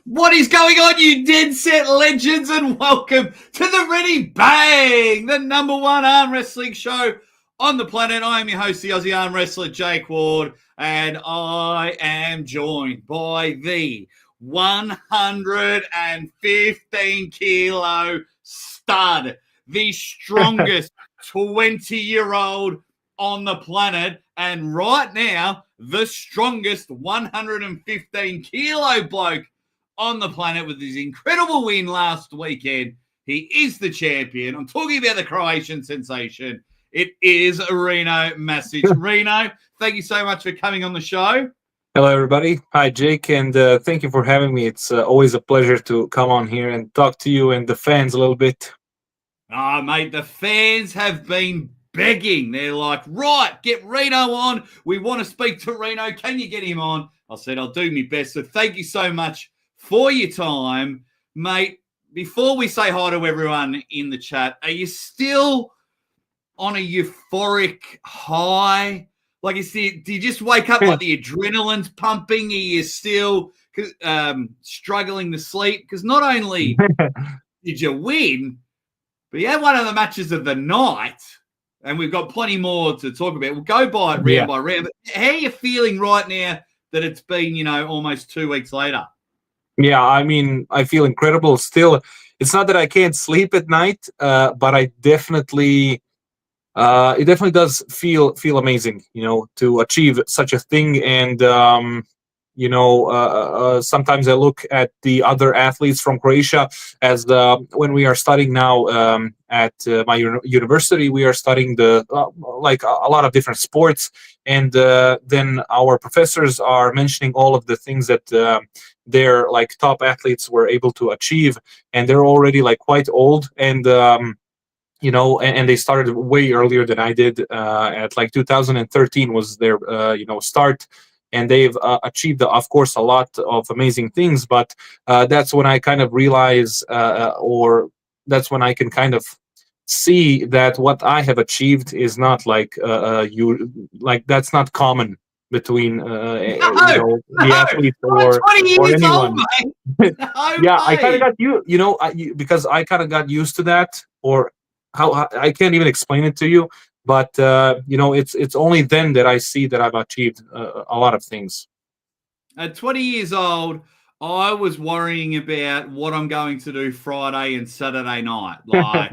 What is going on, you dead set legends, and welcome to the Ready Bang, the number one arm wrestling show on the planet. I am your host, the Aussie arm wrestler, Jake Ward, and I am joined by the 115 kilo stud, the strongest 20-year-old on the planet, and right now, the strongest 115 kilo bloke on the planet with his incredible win last weekend. He is the champion. I'm talking about the Croatian sensation. It is Rino Masic. Rino, thank you so much for coming on the show. Hello, everybody. Hi, Jake, and thank you for having me. It's always a pleasure to come on here and talk to you and the fans a little bit. Oh, mate, the fans have been begging. They're like, right, get Rino on. We want to speak to Rino. Can you get him on? I said, I'll do my best. So thank you so much for your time, mate. Before we say hi to everyone in the chat, are you still on a euphoric high? Like, do you just wake up like the adrenaline's pumping? Are you still struggling to sleep? Because not only did you win, but you had one of the matches of the night, and we've got plenty more to talk about. We'll go by it round by round. But how are you feeling right now that it's been, almost 2 weeks later? Yeah, I mean, I feel incredible still. It's not that I can't sleep at night, but I definitely, it definitely does feel amazing, to achieve such a thing. And, sometimes I look at the other athletes from Croatia as when we are studying now at my university, we are studying a lot of different sports. And then our professors are mentioning all of the things that their top athletes were able to achieve, and they're already quite old, and and they started way earlier than I did. At 2013 was their start, and they've achieved, of course, a lot of amazing things. But that's when I kind of realize, or that's when I can kind of see that what I have achieved is not that's not common between the athletes or anyone. Yeah, I kind of got because I kind of got used to that, or how I can't even explain it to you. But it's only then that I see that I've achieved a lot of things. At 20 years old, I was worrying about what I'm going to do Friday and Saturday night, like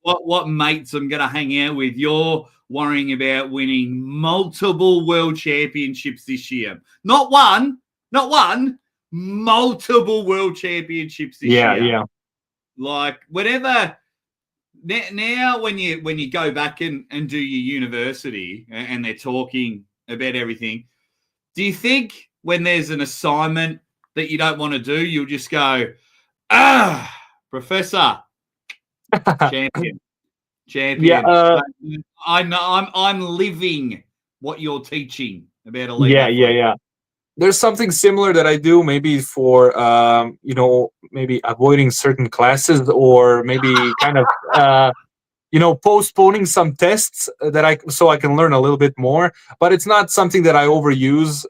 what mates I'm going to hang out with. You're worrying about winning multiple world championships this year. Not one, multiple world championships this year. Yeah. Like, whenever now when you go back and do your university and they're talking about everything, do you think when there's an assignment that you don't want to do, you'll just go, professor, champion. Yeah, I know I'm living what you're teaching about elite. Yeah. There's something similar that I do, maybe for maybe avoiding certain classes, or maybe kind of postponing some tests so I can learn a little bit more. But it's not something that I overuse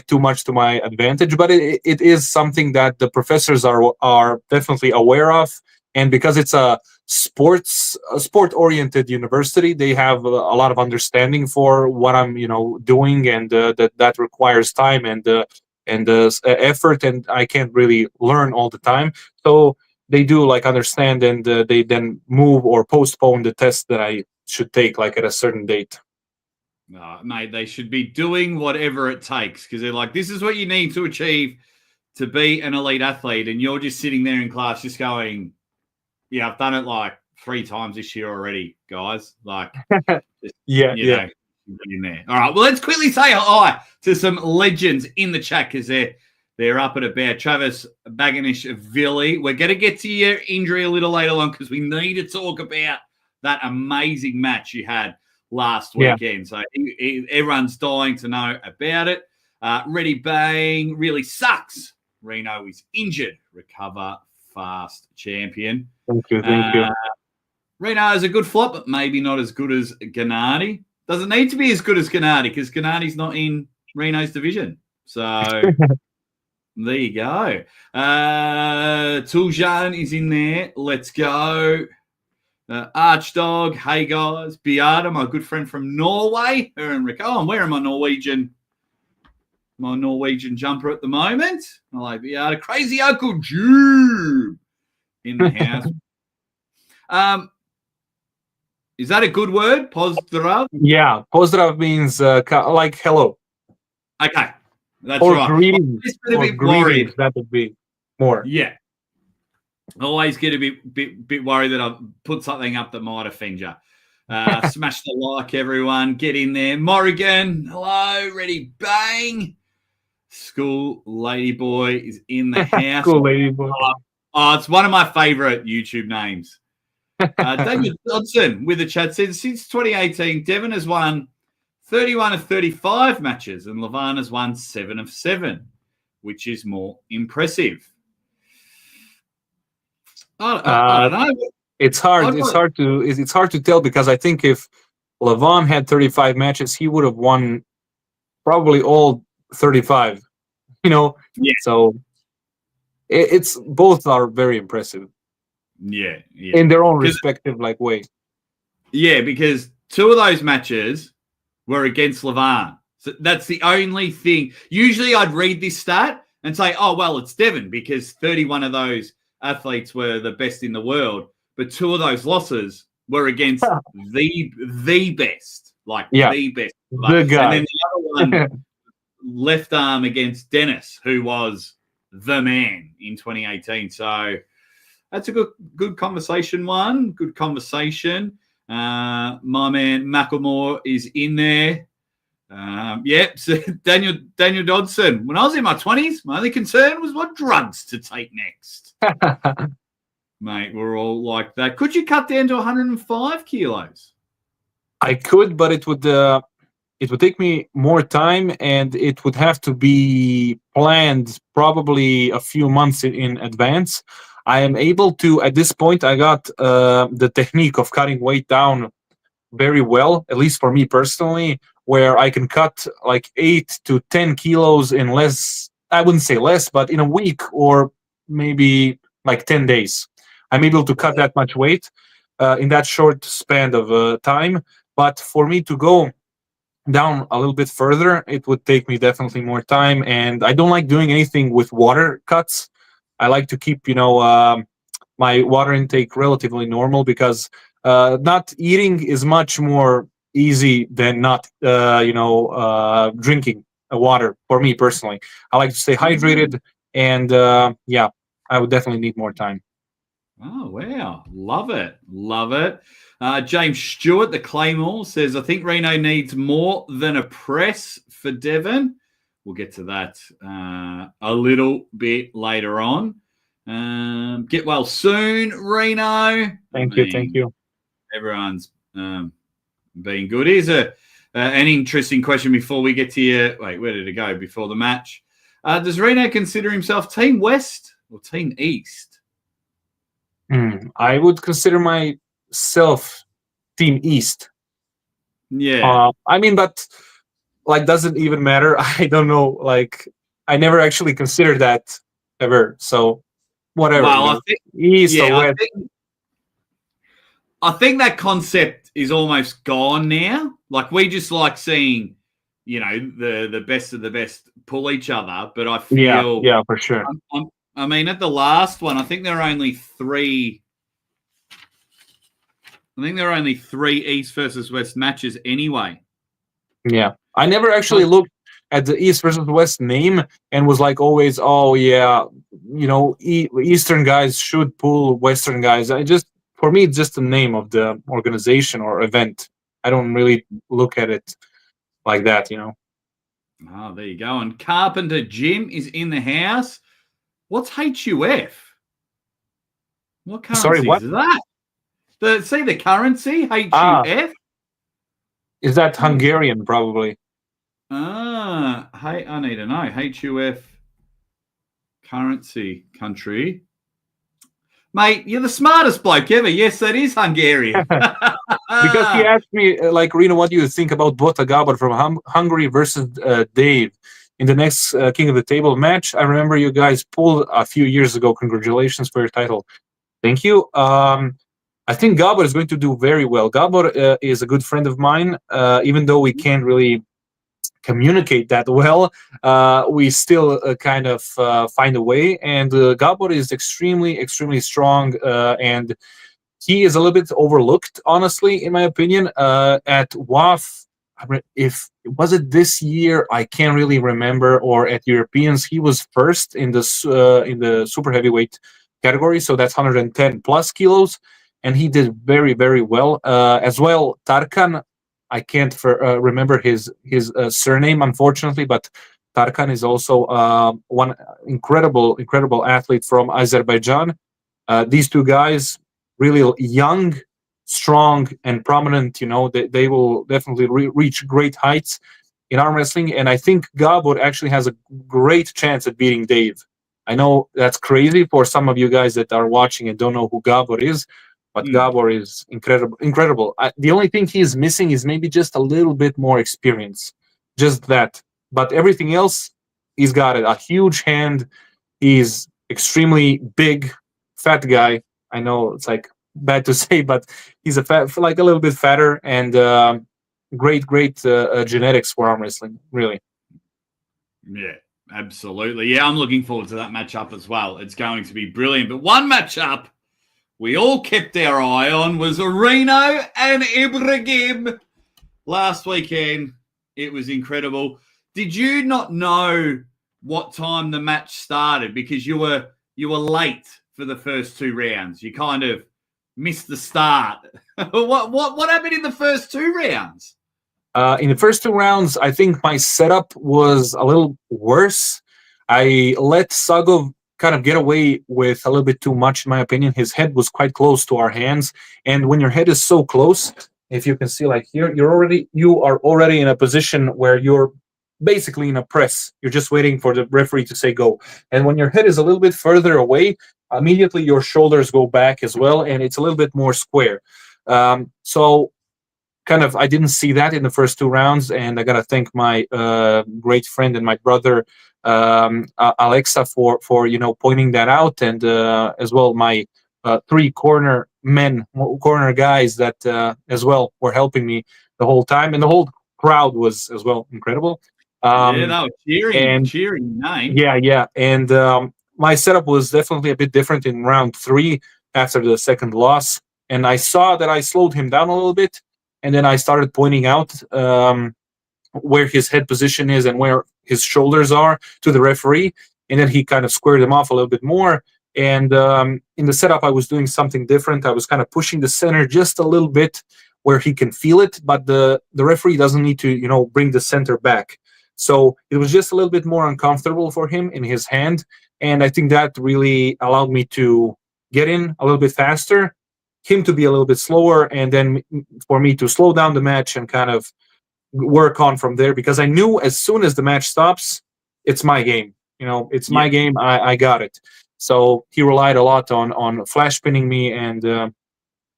too much to my advantage. But it is something that the professors are definitely aware of. And because it's a sport-oriented university, they have a lot of understanding for what I'm, doing, and that requires time and effort, and I can't really learn all the time. So they do understand, and they then move or postpone the test that I should take at a certain date. No, mate, they should be doing whatever it takes, because they're like, this is what you need to achieve to be an elite athlete, and you're just sitting there in class just going, yeah, I've done it 3 times this year already, guys. Yeah. In there. All right, well, let's quickly say hi to some legends in the chat, because they're up and about. Travis Baganish-Vili. We're going to get to your injury a little later on, because we need to talk about that amazing match you had last weekend. So everyone's dying to know about it. Ready Bang really sucks. Rino is injured. Recover fast, champion. Thank you. Rino is a good flop, but maybe not as good as Gennady. Doesn't need to be as good as Gennady, because Gennady's not in Rino's division. So There you go. Tuljan is in there. Let's go. Archdog. Hey, guys. Beata, my good friend from Norway. Her and Rick. Oh, I'm wearing my Norwegian jumper at the moment. I like Beata. Crazy Uncle Jube in the house. Is that a good word? Pozdrav? Yeah, pozdrav means like hello. Okay. That's Or right. greetings. I'm Or greetings, that would be more. Yeah. Always get a bit worried that I've put something up that might offend you. Smash the like, everyone. Get in there. Morrigan, hello. Ready, bang. School Lady Boy is in the house. School Lady Boy. Oh, it's one of my favorite YouTube names. Daniel Dodson with the chat says, since 2018, Devon has won 31 of 35 matches and Levan has won 7 of 7, which is more impressive. I don't know. It's hard. It's hard to tell because I think if Levan had 35 matches, he would have won probably all 35. Yeah. So it's both are very impressive. Yeah. In their own respective way. Yeah, because 2 of those matches were against Levan. So that's the only thing. Usually I'd read this stat and say, oh, well, it's Devon because 31 of those athletes were the best in the world. But 2 of those losses were against the best. The best. The guy. And then the other one, left arm against Dennis, who was the man in 2018. So that's a good conversation one. Good conversation. My man Macklemore is in there. So Daniel Dodson. When I was in my 20s, my only concern was what drugs to take next. Mate, we're all like that. Could you cut down to 105 kilos? I could, but it would take me more time, and it would have to be planned probably a few months in advance. I am able to, at this point, I got the technique of cutting weight down very well, at least for me personally, where I can cut 8 to 10 kilos in less, I wouldn't say less, but in a week or maybe 10 days. I'm able to cut that much weight in that short span of time. But for me to go down a little bit further, it would take me definitely more time. And I don't like doing anything with water cuts. I like to keep, my water intake relatively normal because not eating is much more easy than not, drinking water for me personally. I like to stay hydrated, and I would definitely need more time. Oh, wow. Love it. James Stewart, the Claymore, says, I think Reno needs more than a press for Devon. We'll get to that a little bit later on. Get well soon, Reno. Thank you. Everyone's being good. Here's an interesting question before we get to your... Wait, where did it go before the match? Does Reno consider himself Team West or Team East? I would consider myself Team East. Yeah. But doesn't even matter. I don't know. I never actually considered that ever. So whatever. Well, I think East or West. I think that concept is almost gone now. We just like seeing, the best of the best pull each other. But I feel yeah, for sure. At the last one, I think there are only 3. I think there are only 3 East versus West matches anyway. Yeah, I never actually looked at the East versus West name and was always, oh yeah, Eastern guys should pull Western guys. For me, it's just the name of the organization or event. I don't really look at it like that, Oh, there you go. And Carpenter Jim is in the house. What's HUF? What currency Sorry, what? is that? The currency, HUF? Is that Hungarian, probably? Hey, I need to know. HUF currency country. Mate, you're the smartest bloke ever. Yes, that is Hungarian. Because he asked me, Rino, what do you think about Bota Gabor from Hungary versus Dave? in the next King of the Table match. I remember you guys pulled a few years ago. Congratulations for your title. Thank you. I think Gabor is going to do very well. Gabor is a good friend of mine. Even though we can't really communicate that well, we still kind of find a way. And Gabor is extremely, extremely strong, and he is a little bit overlooked, honestly, in my opinion. At WAF, if was it this year, I can't really remember, or at Europeans, he was first in the super heavyweight category, so that's 110 plus kilos, and he did very, very well. As well, Tarkan, I can't remember his surname, unfortunately, but Tarkan is also one incredible athlete from Azerbaijan. These two guys, really young, strong, and prominent. They will definitely reach great heights in arm wrestling, and I think Gabor actually has a great chance at beating Dave. I know that's crazy for some of you guys that are watching and don't know who Gabor is, but Gabor is incredible. The only thing he is missing is maybe just a little bit more experience, just that. But everything else, he's got it. A huge hand. He's extremely big, fat guy. I know it's like bad to say, but he's a little bit fatter, and great genetics for arm wrestling, really. Yeah, absolutely. Yeah, I'm looking forward to that matchup as well. It's going to be brilliant. But one matchup we all kept our eye on was Rino and Ibragim last weekend. It was incredible. Did you not know what time the match started because you were late for the first two rounds? You kind of missed the start. What happened in the first two rounds? In the first two rounds, I think my setup was a little worse. I let Sagov kind of get away with a little bit too much, in my opinion. His head was quite close to our hands, and when your head is so close, if you can see, like here, you are already in a position where you're basically in a press. You're just waiting for the referee to say go. And when your head is a little bit further away, immediately your shoulders go back as well, and it's a little bit more square. So kind of, I didn't see that in the first two rounds, and I gotta thank my great friend and my brother Alexa for pointing that out, and as well my three corner guys that as well were helping me the whole time, and the whole crowd was as well incredible. Yeah, they were cheering, name. Yeah, and my setup was definitely a bit different in round 3 after the second loss, and I saw that I slowed him down a little bit, and then I started pointing out where his head position is and where his shoulders are to the referee, and then he kind of squared them off a little bit more. And in the setup, I was doing something different. I was kind of pushing the center just a little bit where he can feel it, but the referee doesn't need to, bring the center back. So it was just a little bit more uncomfortable for him in his hand, and I think that really allowed me to get in a little bit faster, him to be a little bit slower, and then for me to slow down the match and kind of work on from there, because I knew as soon as the match stops, it's my game. It's my game. I got it. So he relied a lot on flash pinning me, and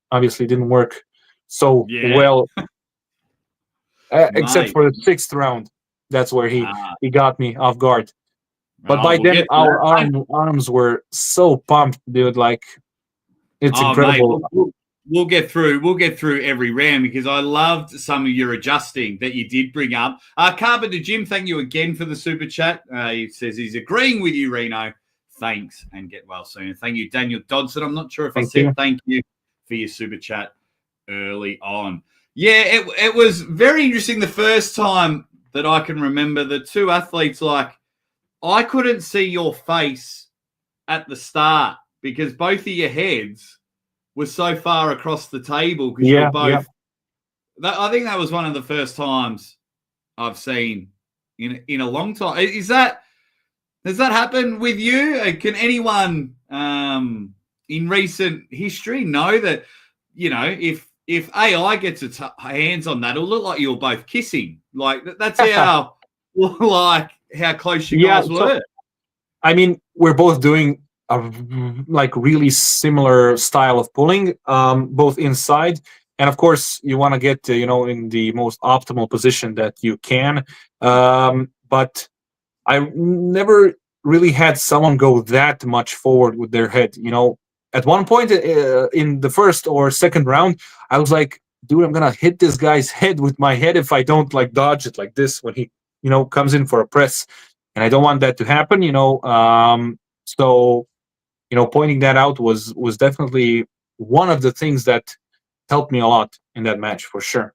obviously didn't work so well, except for the 6th round. That's where he got me off guard. But by then, our arms were so pumped, dude. Like, it's incredible. Mate, we'll get through every round, because I loved some of your adjusting that you did bring up. Carpenter Jim, thank you again for the super chat. He says he's agreeing with you, Rino. Thanks, and get well soon. And thank you, Daniel Dodson. I'm not sure if I said thank you for your super chat early on. Yeah, it was very interesting the first time that I can remember. The two athletes, like, I couldn't see your face at the start because both of your heads were so far across the table, because you're both. Yeah. I think that was one of the first times I've seen in a long time. Does that happen with you? Can anyone in recent history know that, if AI gets its hands on that, it'll look like you're both kissing. Like, that's how close you guys were. I mean, we're both doing a really similar style of pulling, both inside, and of course you want to get in the most optimal position that you can. But I never really had someone go that much forward with their head. At one point in the first or second round, I was like, dude, I'm gonna hit this guy's head with my head if I don't like dodge it like this when he, comes in for a press, and I don't want that to happen. So pointing that out was definitely one of the things that helped me a lot in that match for sure.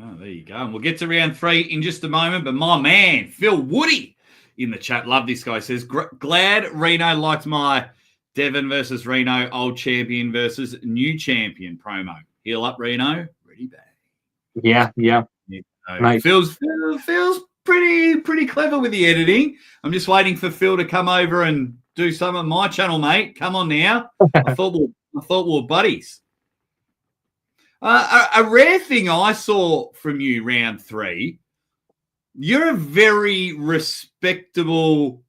Oh, there you go. And we'll get to round 3 in just a moment. But my man, Phil Woody in the chat, love this guy, says, glad Reno liked my Devon versus Reno, old champion versus new champion promo. Heal up, Reno. Ready back. Yeah. Nice. Phil's pretty clever with the editing. I'm just waiting for Phil to come over and do some on my channel, mate. Come on now. I thought we were buddies. A rare thing I saw from you round 3, you're a very respectful,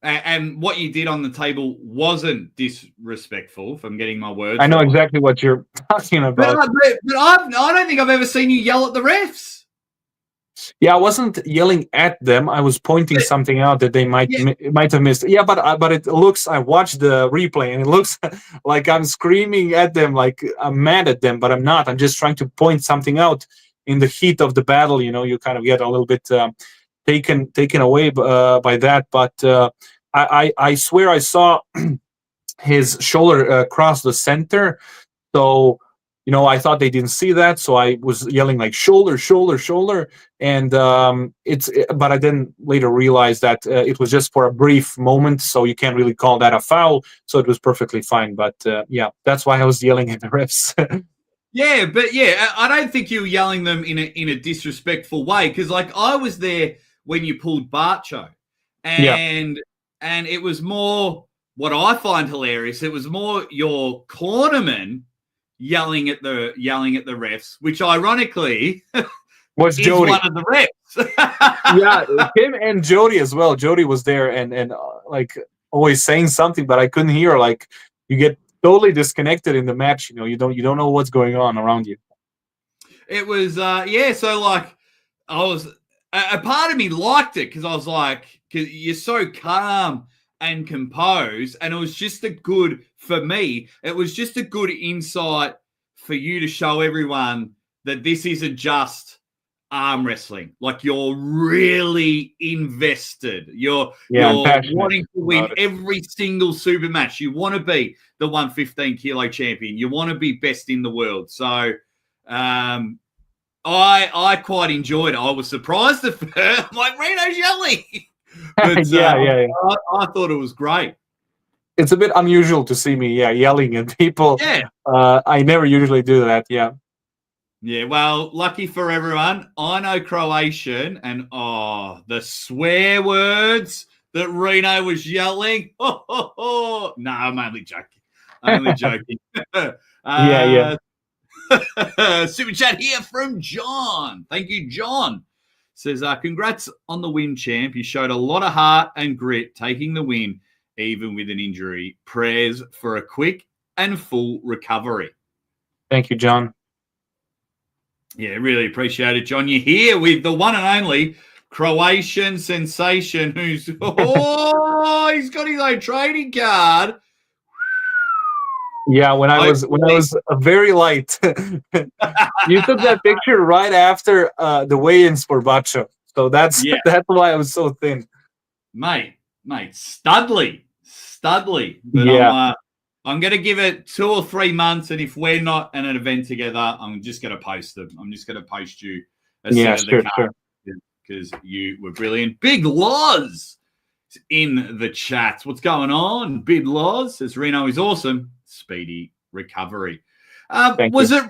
and what you did on the table wasn't disrespectful, if I'm getting my words I know right. exactly what you're talking about. But I don't think I've ever seen you yell at the refs. Yeah, I wasn't yelling at them. I was pointing something out that they might have missed. Yeah, but it looks. I watched the replay, and it looks like I'm screaming at them, like I'm mad at them, but I'm not. I'm just trying to point something out in the heat of the battle. You kind of get a little bit taken away by that. But I swear I saw his shoulder cross the center, so. I thought they didn't see that, so I was yelling like shoulder, and but I then later realized that it was just for a brief moment, so you can't really call that a foul. So it was perfectly fine. But yeah, that's why I was yelling at the refs. Yeah, but I don't think you were yelling them in a disrespectful way, because like I was there when you pulled Barcho, and it was more what I find hilarious. It was more your cornerman yelling at the refs, which ironically was is Jody, one of the refs. Yeah, him and Jody as well. Jody was there and like always saying something, but I couldn't hear. Like you get totally disconnected in the match. You don't know what's going on around you. It was so like I was a part of me liked it because I was like, because you're so calm and composed, and it was just for me, it was just a good insight for you to show everyone that this isn't just arm wrestling. Like you're really invested. You're wanting to win every single super match. You want to be the 115 kilo champion. You want to be best in the world. So I quite enjoyed it. I was surprised at first. I'm like, Reno's yelling. But yeah. I thought it was great. It's a bit unusual to see me, yelling at people. Yeah. I never usually do that, yeah. Yeah, well, lucky for everyone, I know Croatian, and the swear words that Reno was yelling. No, I'm only joking. Yeah. Super chat here from John. Thank you, John. Says, congrats on the win, champ. You showed a lot of heart and grit taking the win, even with an injury. Prayers for a quick and full recovery. Thank you, John. Yeah, really appreciate it, John. You're here with the one and only Croatian sensation who's, he's got his own trading card. Yeah, when I was very light. You took that picture right after the weigh-ins for Bacho. So that's why I was so thin. Mate, studly. But yeah. I'm going to give it 2 or 3 months, and if we're not at an event together, I'm just going to post them. I'm just going to post you a set of the cards because you were brilliant. Big Loz in the chat. What's going on? Big Loz says Reno is awesome. Speedy recovery. Was it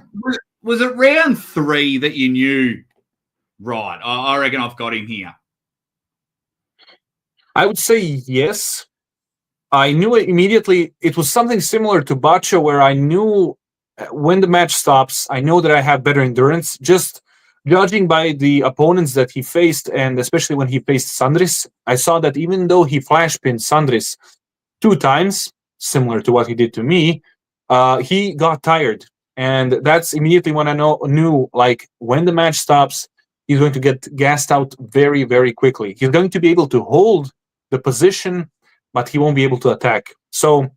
round 3 that you knew? Right, I reckon I've got him here. I would say yes. I knew it immediately. It was something similar to Bacho, where I knew when the match stops, I know that I have better endurance. Just judging by the opponents that he faced, and especially when he faced Sandris, I saw that even though he flash pinned Sandris 2 times, similar to what he did to me, he got tired. And that's immediately when I knew, like, when the match stops, he's going to get gassed out very, very quickly. He's going to be able to hold the position, but he won't be able to attack. So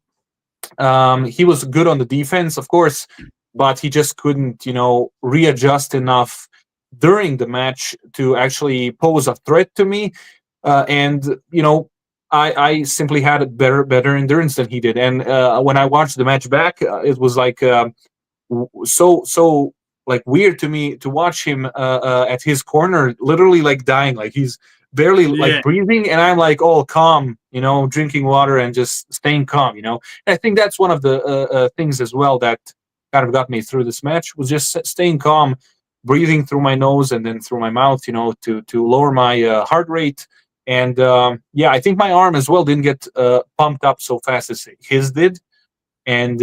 he was good on the defense, of course, but he just couldn't, readjust enough during the match to actually pose a threat to me. I simply had a better endurance than he did. And when I watched the match back, it was like so like weird to me to watch him at his corner, literally like dying, like he's barely like breathing, and I'm like all calm, drinking water and just staying calm. And I think that's one of the things as well that kind of got me through this match, was just staying calm, breathing through my nose and then through my mouth, to lower my heart rate. And I think my arm as well didn't get pumped up so fast as his did. And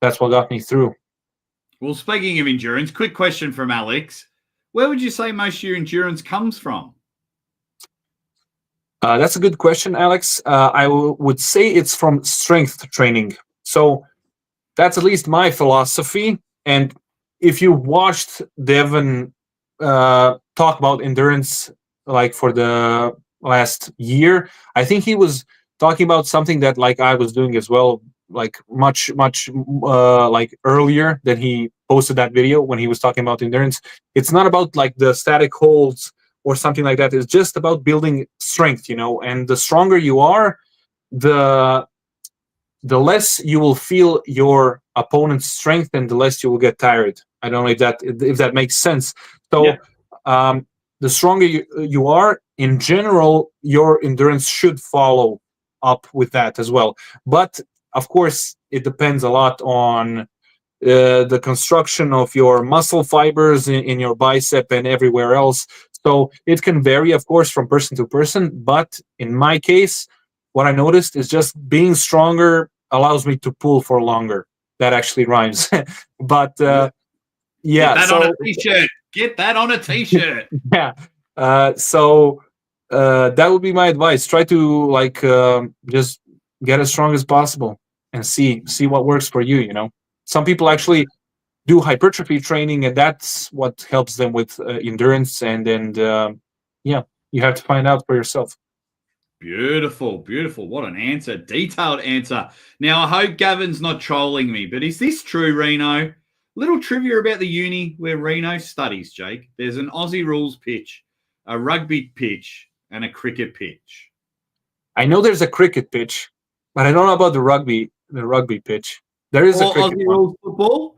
that's what got me through. Well, speaking of endurance, quick question from Alex. Where would you say most of your endurance comes from? That's a good question, Alex. I would say it's from strength training. So that's at least my philosophy. And if you watched Devon talk about endurance like for the last year, I think he was talking about something that like I was doing as well, like much like earlier than he posted that video when he was talking about endurance. It's not about like the static holds or something like that. It's just about building strength, and the stronger you are, the less you will feel your opponent's strength and the less you will get tired. I don't know if that makes sense. So the stronger you are, in general, your endurance should follow up with that as well. But of course, it depends a lot on the construction of your muscle fibers in your bicep and everywhere else. So it can vary, of course, from person to person. But in my case, what I noticed is just being stronger allows me to pull for longer. That actually rhymes. But Get that on a t-shirt. Get that on a t-shirt. Yeah. So that would be my advice. Try to just get as strong as possible and see what works for you. Some people actually do hypertrophy training, and that's what helps them with endurance. And you have to find out for yourself. Beautiful. What an answer. Detailed answer. Now, I hope Gavin's not trolling me, but is this true, Reno? Little trivia about the uni where Reno studies, Jake. There's an Aussie rules pitch, a rugby pitch, and a cricket pitch. I know there's a cricket pitch, but I don't know about the rugby pitch. There is a cricket Aussie rules football?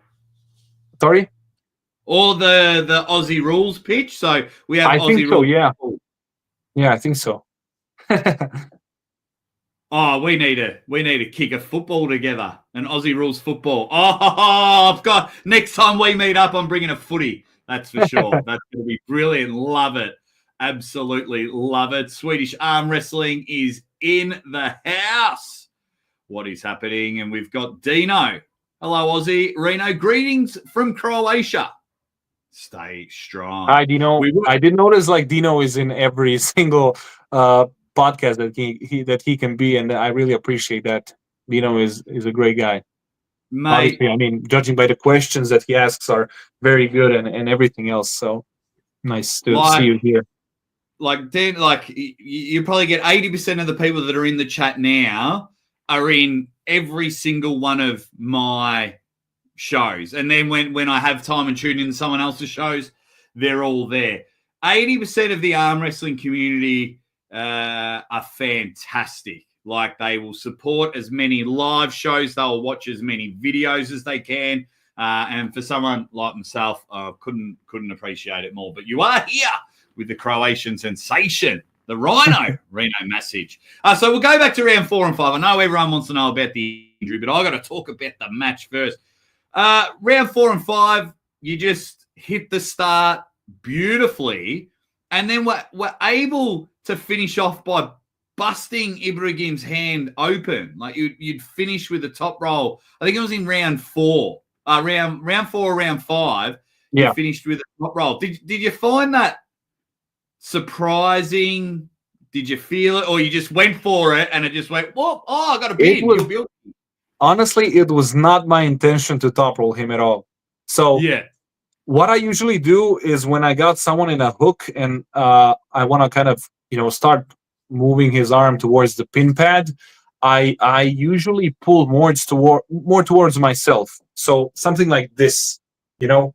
Sorry? Or the Aussie rules pitch. So we have Aussie rules. So, yeah. Football. Yeah, I think so. We need to kick a football together, an Aussie rules football. I've got next time we meet up, I'm bringing a footy. That's for sure. That's going to be brilliant. Love it. Absolutely love it. Swedish arm wrestling is in the house. What is happening? And we've got Dino. Hello, Aussie. Reno, greetings from Croatia. Stay strong. Hi, Dino. I did notice like Dino is in every single podcast that he can be, and I really appreciate that. Dino is a great guy. Mate, obviously, I mean, judging by the questions that he asks are very good and everything else. So nice to see you here. You probably get 80% of the people that are in the chat now are in every single one of my shows. And then when I have time and tune in someone else's shows, they're all there. 80% of the arm wrestling community are fantastic. Like, they will support as many live shows. They'll watch as many videos as they can. And for someone like myself, I couldn't appreciate it more. But you are here with the Croatian sensation, the Rino, Rino Masic. So we'll go back to round 4 and 5. I know everyone wants to know about the injury, but I've got to talk about the match first. Round 4 and 5, you just hit the start beautifully. And then we're able to finish off by busting Ibragim's hand open. Like, you'd finish with the top roll. I think it was in round 4. Round 4 or round 5, you finished with a top roll. Did you find that surprising? Did you feel it, or you just went for it and it just went, whoa, I got a pin. Honestly, it was not my intention to top roll him at all. So what I usually do is when I got someone in a hook and I want to kind of start moving his arm towards the pin pad, I usually pull more towards myself. So something like this,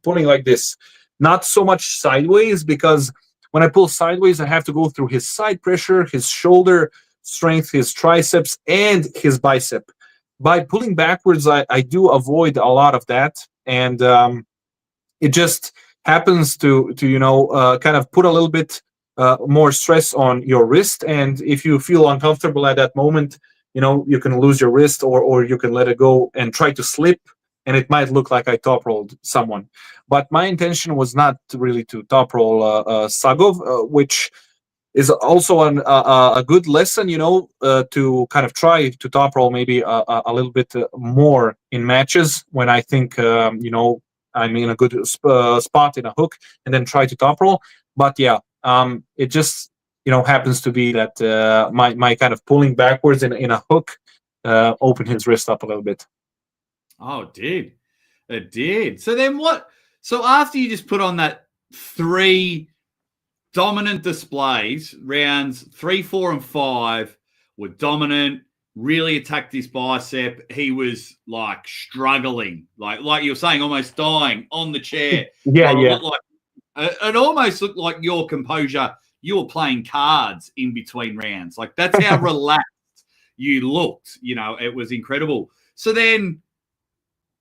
pulling like this, not so much sideways, because when I pull sideways, I have to go through his side pressure, his shoulder strength, his triceps, and his bicep. By pulling backwards, I do avoid a lot of that, and it just happens to kind of put a little bit more stress on your wrist. And if you feel uncomfortable at that moment, you can lose your wrist, or you can let it go and try to slip, and it might look like I top rolled someone. But my intention was not really to top roll Sagov, which is also a good lesson, to kind of try to top roll maybe a little bit more in matches when I think, I'm in a good spot in a hook, and then try to top roll. But yeah, it just happens to be that my kind of pulling backwards in a hook opened his wrist up a little bit. Oh, it did. So then what? So after you just put on that 3 dominant displays, rounds 3, 4, and 5 were dominant, really attacked his bicep. He was like struggling, like you were saying, almost dying on the chair. Yeah. It almost looked like your composure, you were playing cards in between rounds. Like, that's how relaxed you looked. It was incredible. So then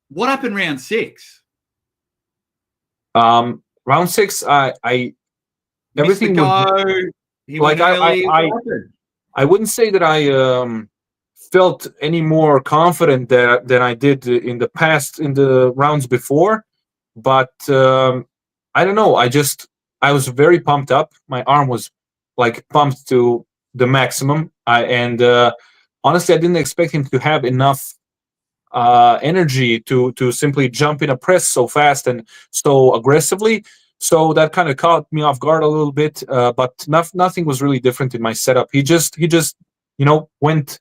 what happened round 6? Round 6, I everything was like I wouldn't say that I felt any more confident than I did in the past, in the rounds before, but I don't know. I was very pumped up. My arm was like pumped to the maximum. And honestly, I didn't expect him to have enough energy to simply jump in a press so fast and so aggressively. So that kind of caught me off guard a little bit. But nothing was really different in my setup. He just went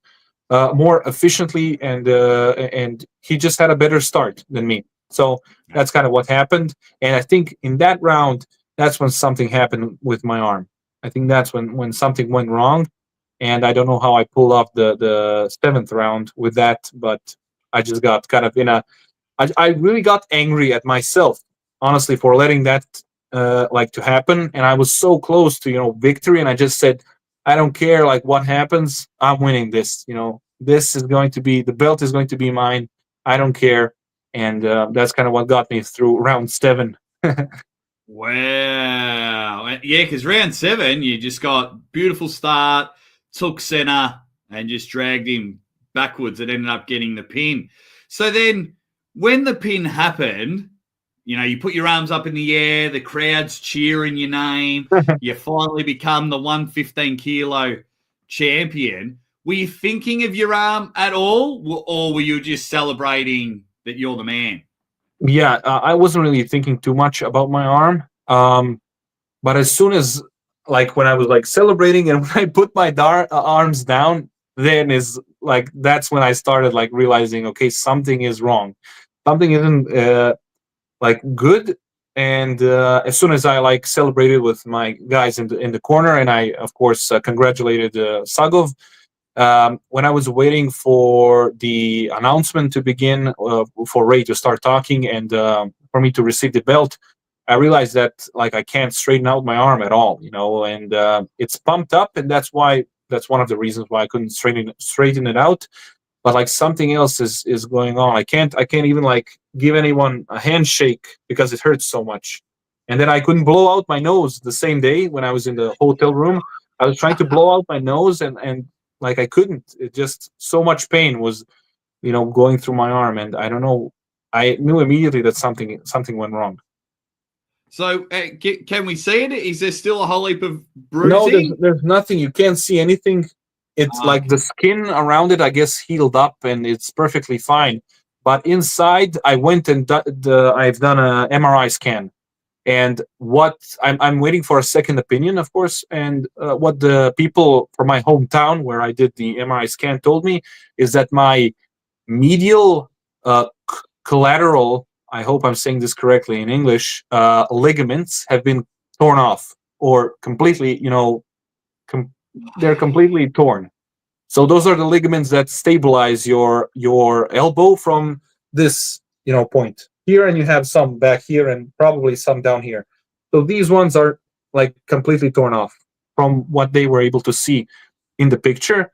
more efficiently, and he just had a better start than me. So that's kind of what happened. And I think in that round, that's when something happened with my arm. I think that's when something went wrong. And I don't know how I pulled off the 7th round with that, but I just got kind of I really got angry at myself, honestly, for letting that to happen. And I was so close to victory, and I just said, I don't care like what happens, I'm winning this. This is going to be, the belt is going to be mine. I don't care. And that's kind of what got me through round 7. Wow. Yeah, because round 7, you just got beautiful start, took center, and just dragged him backwards. It ended up getting the pin. So then when the pin happened, you put your arms up in the air, the crowd's cheering your name, you finally become the 115-kilo champion. Were you thinking of your arm at all, or were you just celebrating that you're the man? Yeah, I wasn't really thinking too much about my arm. But as soon as, when I was celebrating, and when I put my arms down, then that's when I started realizing, okay, something is wrong. Something isn't good. And as soon as I celebrated with my guys in the corner, and I of course congratulated Sagov. When I was waiting for the announcement to begin, for Ray to start talking, and for me to receive the belt, I realized that I can't straighten out my arm at all, and it's pumped up, and that's one of the reasons why I couldn't straighten it out. But something else is going on. I can't even give anyone a handshake because it hurts so much. And then I couldn't blow out my nose the same day when I was in the hotel room. I was trying to blow out my nose, and I couldn't. It just, so much pain was going through my arm, and I don't know. I knew immediately that something went wrong. So can we see it? Is there still a whole heap of bruising? No, there's nothing. You can't see anything. It's the skin around it, I guess, healed up, and it's perfectly fine. But inside, I went and I've done a MRI scan, and what I'm waiting for a second opinion, of course. And what the people from my hometown, where I did the MRI scan, told me is that my medial collateral I hope I'm saying this correctly in English, ligaments have been torn off or completely, they're completely torn. So those are the ligaments that stabilize your elbow from this, point here, and you have some back here and probably some down here. So these ones are like completely torn off from what they were able to see in the picture.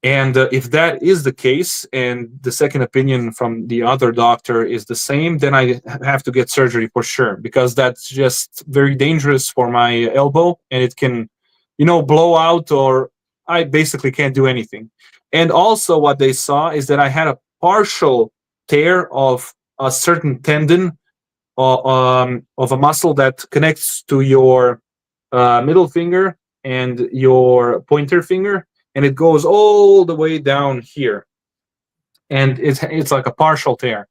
And if that is the case, and the second opinion from the other doctor is the same, then I have to get surgery for sure, because that's just very dangerous for my elbow, and it can, blow out, or I basically can't do anything. And also, what they saw is that I had a partial tear of a certain tendon of a muscle that connects to your middle finger and your pointer finger, and it goes all the way down here, and it's like a partial tear.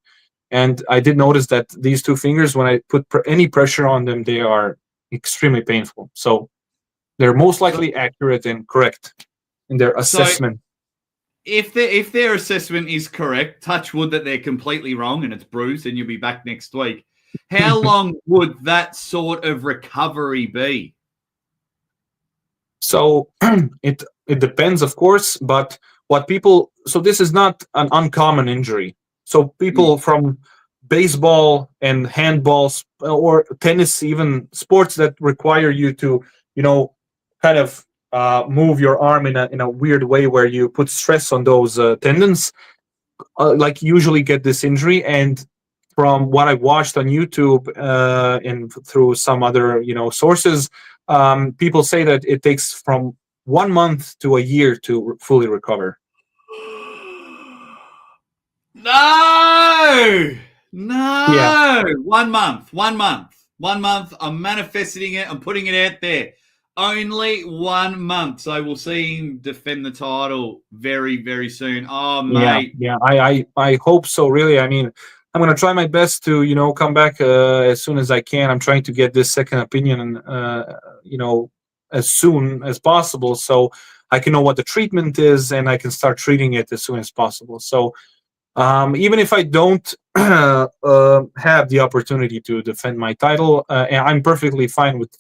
And I did notice that these two fingers, when I put any pressure on them, they are extremely painful. So they're most likely accurate and correct in their assessment. If their assessment is correct, touch wood that they're completely wrong and it's bruised and you'll be back next week, how long would that sort of recovery be? So it depends, of course, but so this is not an uncommon injury. So people from baseball and handball or tennis, even sports that require you to, kind of move your arm in a weird way where you put stress on those tendons, like usually get this injury. And from what I watched on YouTube and through some other, sources, people say that it takes from 1 month to a year to fully recover. No. Yeah. 1 month. 1 month. 1 month. I'm manifesting it. I'm putting it out there. Only 1 month. So we'll see him defend the title very, very soon. Oh, mate. Yeah. I hope so, really. I mean, I'm going to try my best to, come back as soon as I can. I'm trying to get this second opinion, as soon as possible, so I can know what the treatment is and I can start treating it as soon as possible. So even if I don't have the opportunity to defend my title, I'm perfectly fine with,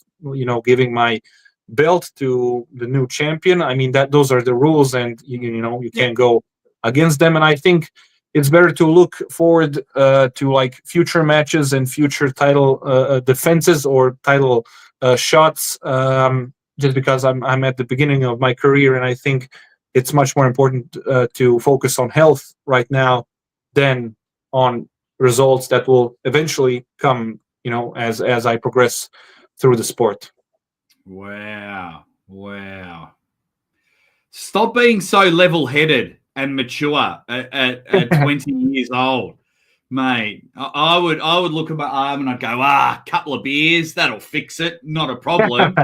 giving my belt to the new champion. I mean, that those are the rules, and you can't go against them. And I think it's better to look forward to like future matches and future title defenses or title shots, just because I'm at the beginning of my career, and I think it's much more important to focus on health right now than on results that will eventually come, as I progress through the sport. Wow. Stop being so level-headed and mature at 20 years old, mate. I would look at my arm and I'd go, a couple of beers, that'll fix it. Not a problem.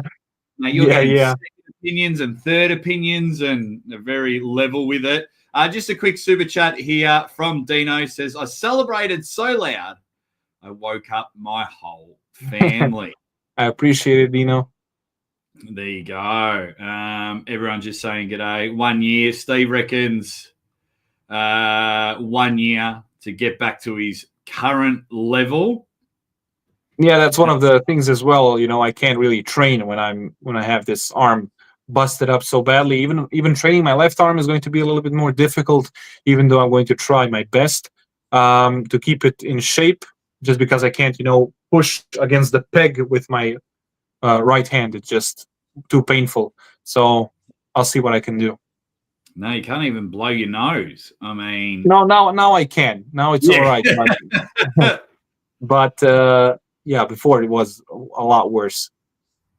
Mate, you're getting second opinions and third opinions, and they're very level with it. Just a quick super chat here from Dino says, I celebrated so loud, I woke up my whole family. I appreciate it, Dino. There you go. Everyone's just saying g'day. 1 year. Steve reckons 1 year to get back to his current level. Yeah, that's one of the things as well. I can't really train when I have this arm busted up so badly. Even training my left arm is going to be a little bit more difficult, even though I'm going to try my best to keep it in shape, just because I can't, push against the peg with my right hand. It's just too painful. So I'll see what I can do. No, you can't even blow your nose. I mean, no, now I can. Now it's all right. But before it was a lot worse.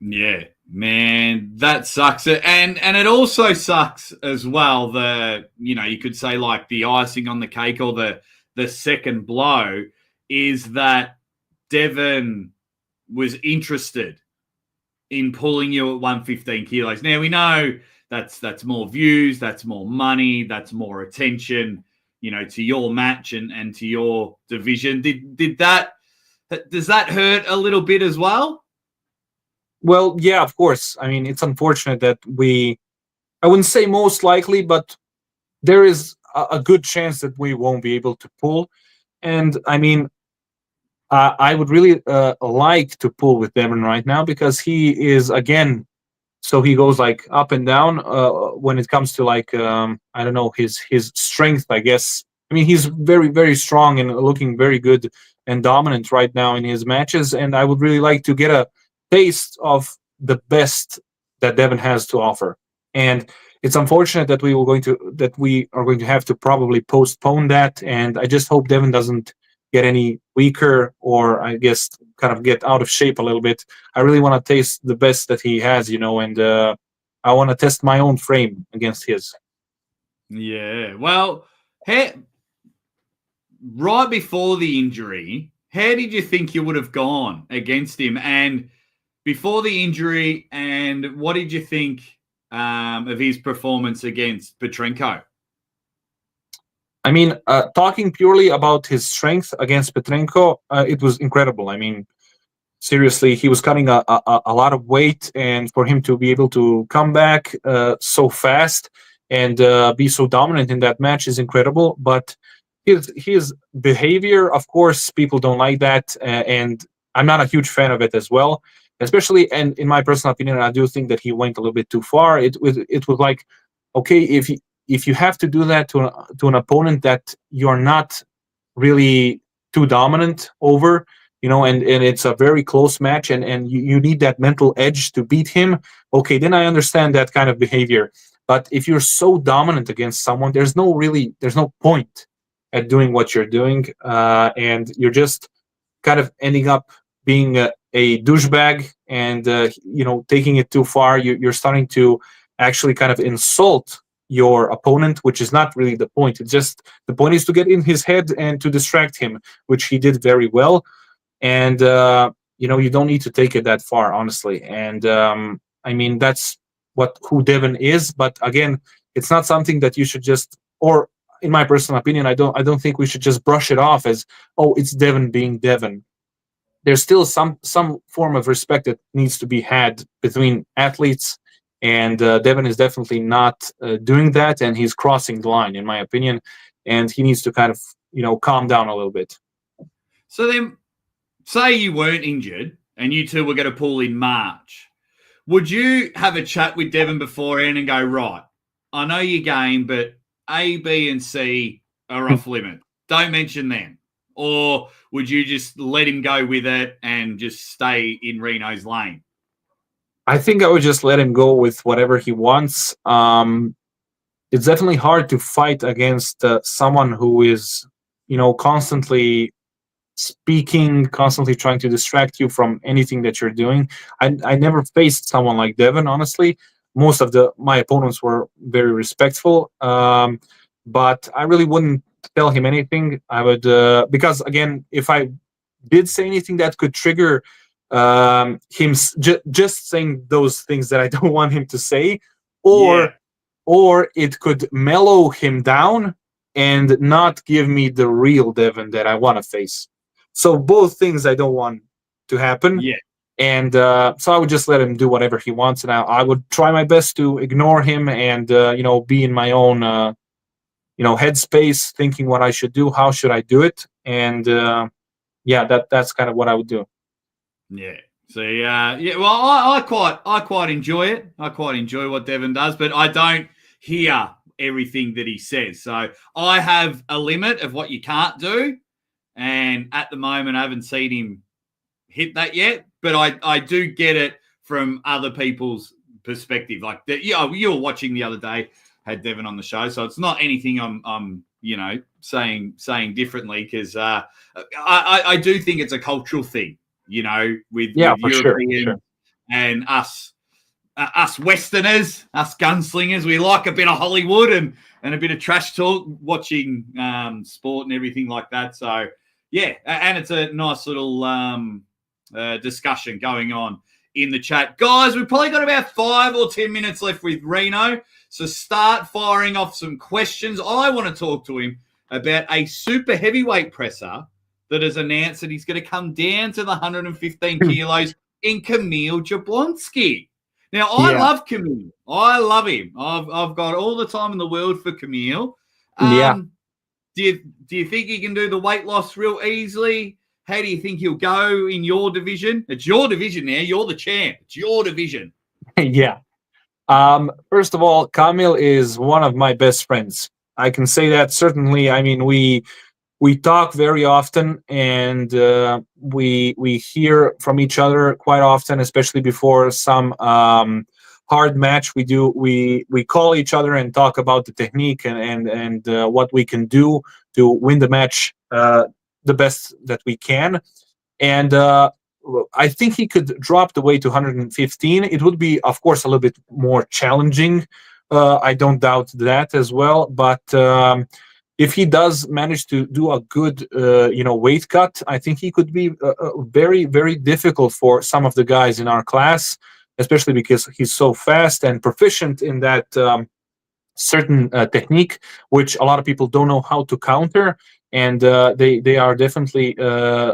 Yeah, man, that sucks. And it also sucks as well. You could say like the icing on the cake, or the second blow, is that Devon was interested in pulling you at 115 kilos. Now we know that's more views, that's more money, that's more attention, to your match and to your division. Does that hurt a little bit as well? Well, yeah, of course. I mean, it's unfortunate that I wouldn't say most likely, but there is a good chance that we won't be able to pull. And I mean, I would really like to pull with Devon right now because he is again. So he goes like up and down when it comes to like I don't know his strength. I guess I mean he's very strong and looking very good and dominant right now in his matches. And I would really like to get a taste of the best that Devon has to offer. And it's unfortunate that we are going to have to probably postpone that. And I just hope Devon doesn't get any weaker or I guess kind of get out of shape a little bit. I really want to taste the best that he has, and I want to test my own frame against his. Yeah. Well, right before the injury, how did you think you would have gone against him? And before the injury, and what did you think of his performance against Petrenko? I mean, talking purely about his strength against Petrenko, it was incredible. I mean, seriously, he was cutting a lot of weight, and for him to be able to come back so fast and be so dominant in that match is incredible. But his behavior, of course, people don't like that, and I'm not a huge fan of it as well. Especially, and in my personal opinion, I do think that he went a little bit too far. It was like, okay, if you have to do that to an opponent that you're not really too dominant over, and it's a very close match, and you need that mental edge to beat him, okay, then I understand that kind of behavior. But if you're so dominant against someone, there's no point at doing what you're doing, and you're just kind of ending up being a douchebag and taking it too far. You're starting to actually kind of insult your opponent, which is not really the point. It's just the point is to get in his head and to distract him, which he did very well. And you don't need to take it that far, honestly. And I mean, that's who Devon is. But again, it's not something that you should just, or in my personal opinion, I don't think we should just brush it off as, oh, it's Devon being Devon. There's still some form of respect that needs to be had between athletes, and Devon is definitely not doing that, and he's crossing the line, in my opinion, and he needs to kind of calm down a little bit. So then, say you weren't injured and you two were going to pull in March, would you have a chat with Devon beforehand and go, right, I know your game, but A, B, and C are off limit. Don't mention them. Or would you just let him go with it and just stay in Rino's lane? I think I would just let him go with whatever he wants. It's definitely hard to fight against someone who is, constantly speaking, constantly trying to distract you from anything that you're doing. I never faced someone like Devon, honestly. Most of my opponents were very respectful, but I really wouldn't tell him anything. I would because again, if I did say anything that could trigger him just saying those things that I don't want him to say, or it could mellow him down and not give me the real Devon that I want to face. So both things I don't want to happen. Yeah. And so I would just let him do whatever he wants, and I would try my best to ignore him and be in my own headspace, thinking what I should do, how should I do it, and that's kind of what I would do. Yeah. So well, I quite enjoy it. I quite enjoy what Devon does, but I don't hear everything that he says. So I have a limit of what you can't do, and at the moment, I haven't seen him hit that yet. But I do get it from other people's perspective. Like you were watching the other day, had Devon on the show, so it's not anything I'm saying differently, because I do think it's a cultural thing. With European sure. and us Westerners, us gunslingers, we like a bit of Hollywood and a bit of trash talk, watching sport and everything like that. So, yeah, and it's a nice little discussion going on in the chat. Guys, we've probably got about 5 or 10 minutes left with Rino, so start firing off some questions. I want to talk to him about a super heavyweight presser that has announced that he's going to come down to the 115 kilos in Kamil Jablonski. Now, I love Kamil. I love him. I've got all the time in the world for Kamil. Do you think he can do the weight loss real easily? How do you think he'll go in your division? It's your division now. You're the champ. It's your division. Yeah. First of all, Kamil is one of my best friends. I can say that certainly. I mean, we talk very often, and we hear from each other quite often, especially before some hard match. We call each other and talk about the technique and what we can do to win the match the best that we can. And I think he could drop the weight to 115. It would be, of course, a little bit more challenging. I don't doubt that as well. But if he does manage to do a good, weight cut, I think he could be very, very difficult for some of the guys in our class, especially because he's so fast and proficient in that certain technique, which a lot of people don't know how to counter. And they are definitely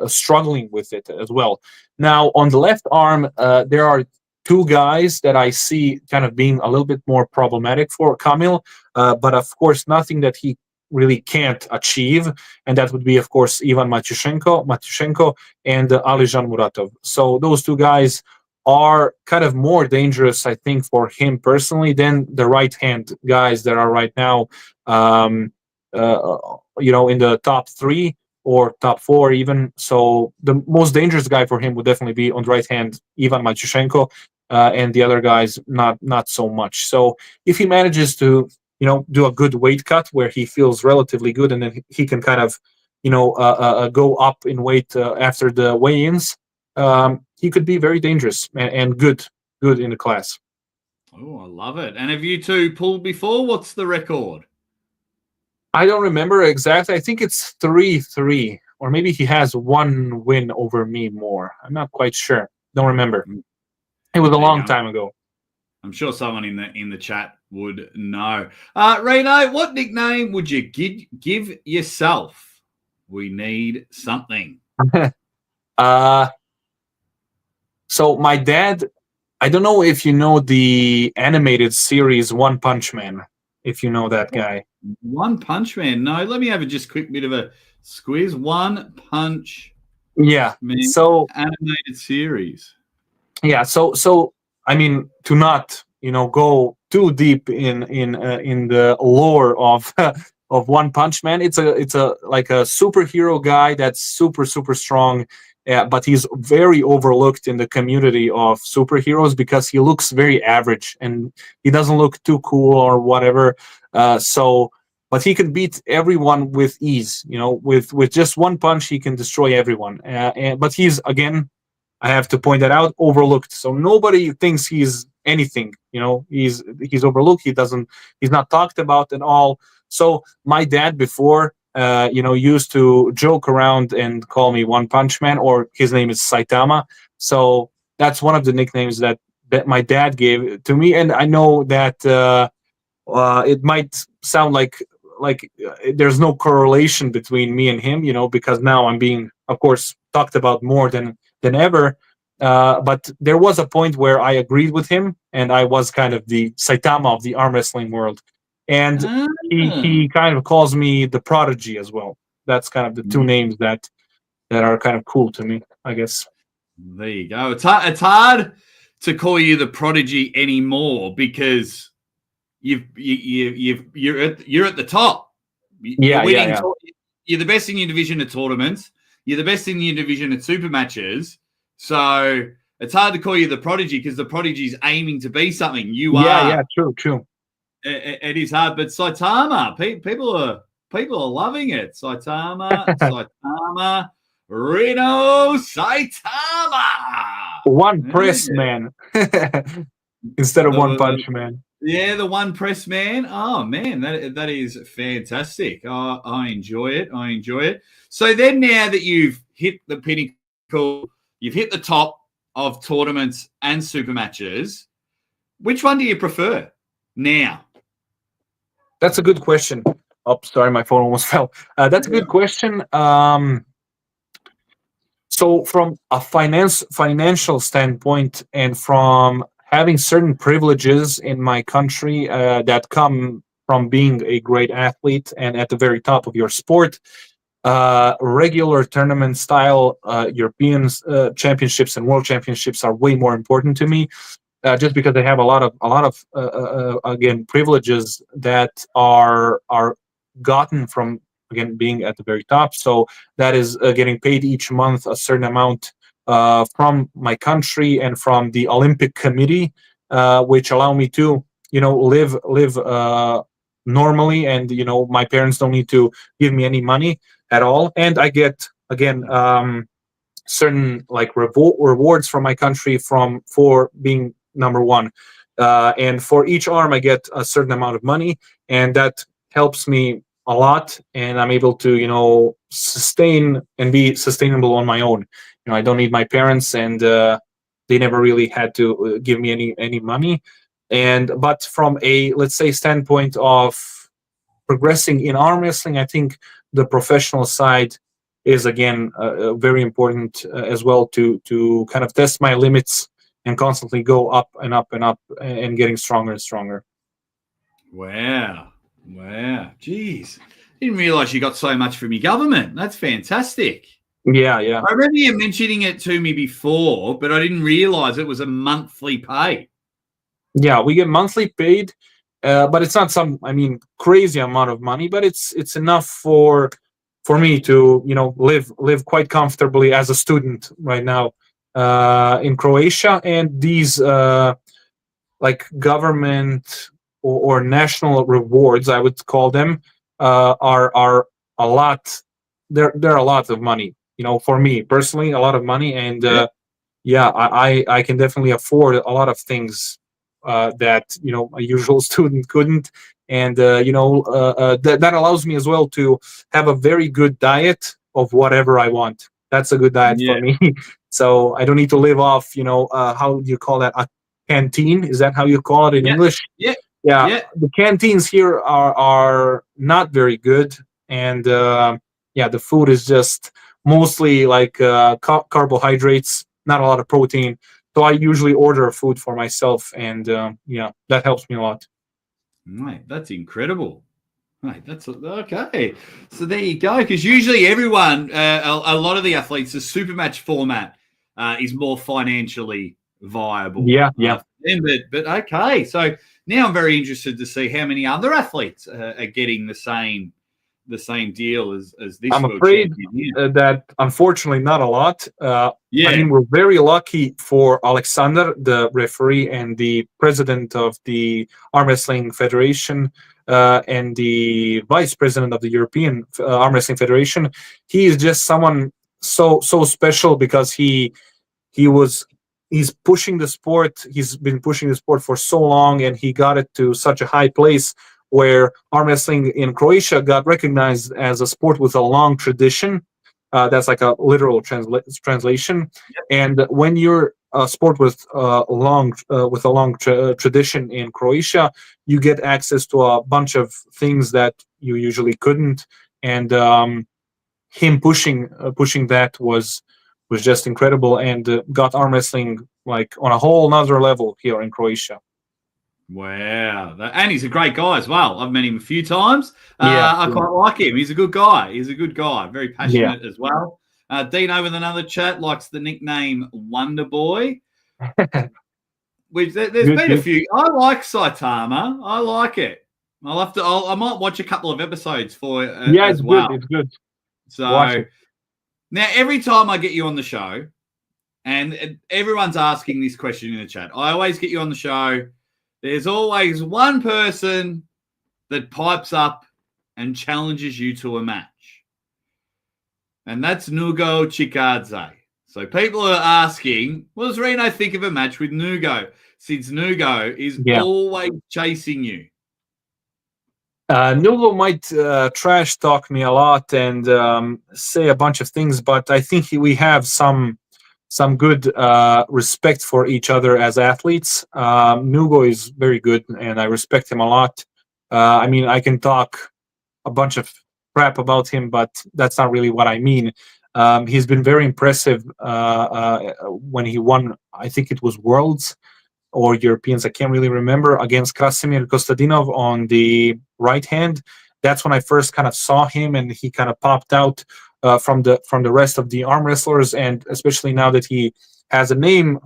struggling with it as well. Now, on the left arm, there are two guys that I see kind of being a little bit more problematic for Kamil, but of course, nothing that he really can't achieve, and that would be, of course, Ivan Matyushenko and Alijan Muratov. So those two guys are kind of more dangerous, I think, for him personally than the right-hand guys that are right now in the top 3 or top 4 even. So the most dangerous guy for him would definitely be on the right hand, Ivan Matyushenko, and the other guys not so much. So if he manages to do a good weight cut where he feels relatively good, and then he can kind of go up in weight after the weigh-ins, he could be very dangerous and good in the class. Oh, I love it. And have you two pulled before? What's the record? I don't remember exactly. I think it's 3-3, or maybe he has one win over me more. I'm not quite sure. Don't remember. It was a long time ago. I'm sure someone in the chat would know. Rino, what nickname would you give yourself? We need something. So my dad, I don't know if you know the animated series One Punch Man, if you know that guy. One Punch Man. No, let me have just quick bit of a squeeze. One Punch Man. So animated series. Yeah. So I mean, to not go too deep in the lore of of One Punch Man. It's a like a superhero guy that's super strong. But he's very overlooked in the community of superheroes because he looks very average and he doesn't look too cool or whatever. But he can beat everyone with ease. With just one punch, he can destroy everyone. But he's, again, I have to point that out, overlooked. So nobody thinks he's anything. He's overlooked. He's not talked about at all. So my dad before, used to joke around and call me One Punch Man, or his name is Saitama. So that's one of the nicknames that my dad gave to me. And I know that it might sound like there's no correlation between me and him, because now I'm being, of course, talked about more than ever. But there was a point where I agreed with him, and I was kind of the Saitama of the arm wrestling world. And he kind of calls me the Prodigy as well. That's kind of the two names that are kind of cool to me, I guess. There you go. It's hard to call you the Prodigy anymore because you're at the top. You're the best in your division at tournaments. You're the best in your division at super matches. So it's hard to call you the Prodigy because the Prodigy's aiming to be something. You are. Yeah, true. It is hard, but Saitama, people are loving it. Saitama, Rino Saitama. One press man instead of One Punch Man. Yeah, the One Press Man. Oh man, that is fantastic. I enjoy it. So then, now that you've hit the pinnacle, you've hit the top of tournaments and super matches, which one do you prefer now? That's a good question. Oh, sorry, my phone almost fell. That's a good question. So from a financial standpoint, and from having certain privileges in my country that come from being a great athlete and at the very top of your sport, regular tournament style European championships and world championships are way more important to me, just because they have a lot of again privileges that are gotten from again being at the very top. So that is getting paid each month a certain amount from my country and from the Olympic Committee, which allow me to live normally, and my parents don't need to give me any money at all, and I get again certain like rewards from my country for being number one, and for each arm I get a certain amount of money, and that helps me a lot, and I'm able to sustain and be sustainable on my own. I don't need my parents, and they never really had to give me any money. But from a, let's say, standpoint of progressing in arm wrestling, I think the professional side is again very important as well, to kind of test my limits and constantly go up and up and up and getting stronger and stronger. Wow. Jeez. Didn't realize you got so much from your government. That's fantastic. Yeah. I remember you mentioning it to me before, but I didn't realize it was a monthly pay. Yeah, we get monthly paid, but it's not some, crazy amount of money, but it's enough for me to, live quite comfortably as a student right now in Croatia. And these like government or national rewards, I would call them, are a lot. They're a lot of money. For me personally, a lot of money, and I can definitely afford a lot of things that a usual student couldn't, and that allows me as well to have a very good diet of whatever I want. That's a good diet for me. So I don't need to live off how do you call that, a canteen? Is that how you call it in English? Yeah. The canteens here are not very good, and the food is just mostly like carbohydrates, not a lot of protein. So I usually order food for myself, and that helps me a lot. Mate, that's incredible. Mate, that's okay. So there you go. Because usually everyone, a lot of the athletes, the super match format is more financially viable. Yeah. But okay. So now I'm very interested to see how many other athletes are getting the same deal as this. I'm afraid that unfortunately not a lot. We're very lucky for Alexander, the referee and the president of the Arm Wrestling Federation, and the vice president of the European Arm Wrestling Federation. He is just someone so special, because he's pushing the sport. He's been pushing the sport for so long, and he got it to such a high place where arm wrestling in Croatia got recognized as a sport with a long tradition. That's like a literal translation. Yep. And when you're a sport with a long tradition in Croatia, you get access to a bunch of things that you usually couldn't. And him pushing that was just incredible, and got arm wrestling like on a whole nother level here in Croatia. Wow. And he's a great guy as well. I've met him a few times. I quite like him. He's a good guy. Very passionate as well. Dino with another chat likes the nickname Wonder Boy. There's been a few. I like Saitama. I like it. I might watch a couple of episodes for it as well. It's good. So now every time I get you on the show, and everyone's asking this question in the chat, I always get you on the show. There's always one person that pipes up and challenges you to a match. And that's Nugo Chikadze. So people are asking, what does Rino think of a match with Nugo? Since Nugo is always chasing you. Nugo might trash talk me a lot and say a bunch of things, but I think we have some good respect for each other as athletes. Nugo is very good, and I respect him a lot. I can talk a bunch of crap about him, but that's not really what I mean. He's been very impressive when he won, I think it was Worlds or Europeans, I can't really remember, against Krasimir Kostadinov on the right hand. That's when I first kind of saw him, and he kind of popped out from the rest of the arm wrestlers, and especially now that he has a name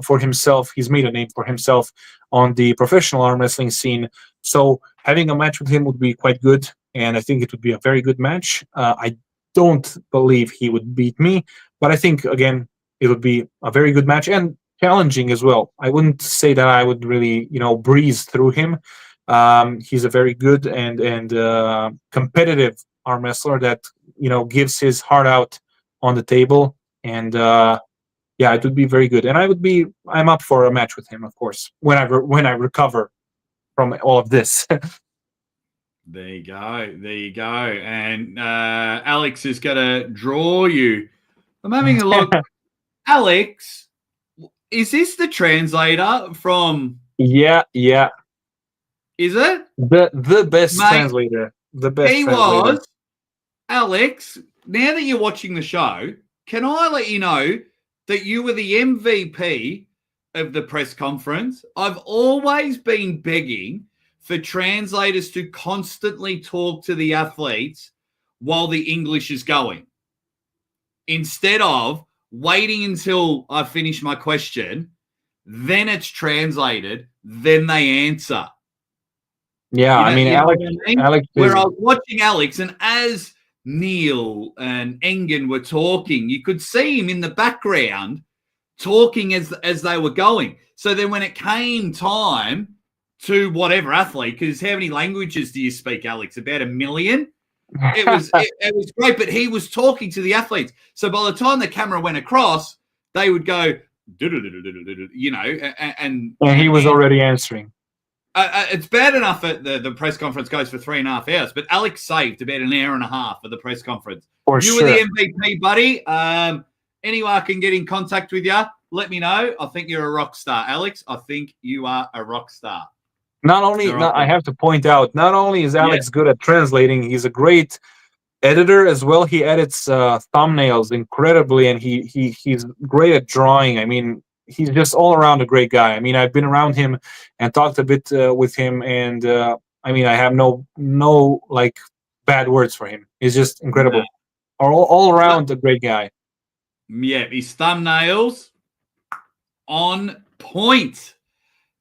for himself, he's made a name for himself on the professional arm wrestling scene. So having a match with him would be quite good, and I think it would be a very good match. I don't believe he would beat me, but I think again it would be a very good match and challenging as well. I wouldn't say that I would really, breeze through him. He's a very good and competitive arm wrestler that gives his heart out on the table, and yeah, it would be very good. And I'm up for a match with him, of course, when I recover from all of this. There you go. There you go. And Alex is going to draw you. I'm having a look. Alex, is this the translator from? Yeah. Is it the best Mate, translator? The best. He translator. was. Alex, now that you're watching the show, can I let you know that you were the MVP of the press conference? I've always been begging for translators to constantly talk to the athletes while the English is going, instead of waiting until I finish my question, then it's translated, then they answer. Yeah, Alex. Where I was watching Alex, and as Neil and Engen were talking, you could see him in the background talking as they were going. So then when it came time to whatever athlete, because how many languages do you speak, Alex? About 1 million? It was great, but he was talking to the athletes. So by the time the camera went across, they would go, and he was already answering. It's bad enough that the press conference goes for 3.5 hours, but Alex saved about 1.5 hours of the press conference. For you sure. were the MVP, buddy. Anyone I can get in contact with you, let me know. I think you're a rock star, Alex. I think you are a rock star. I have to point out, not only is Alex good at translating, he's a great editor as well. He edits thumbnails incredibly, and he's great at drawing. He's just all around a great guy. I've been around him and talked a bit with him, and I have no like bad words for him. He's just incredible. All around a great guy. Yeah, his thumbnails on point.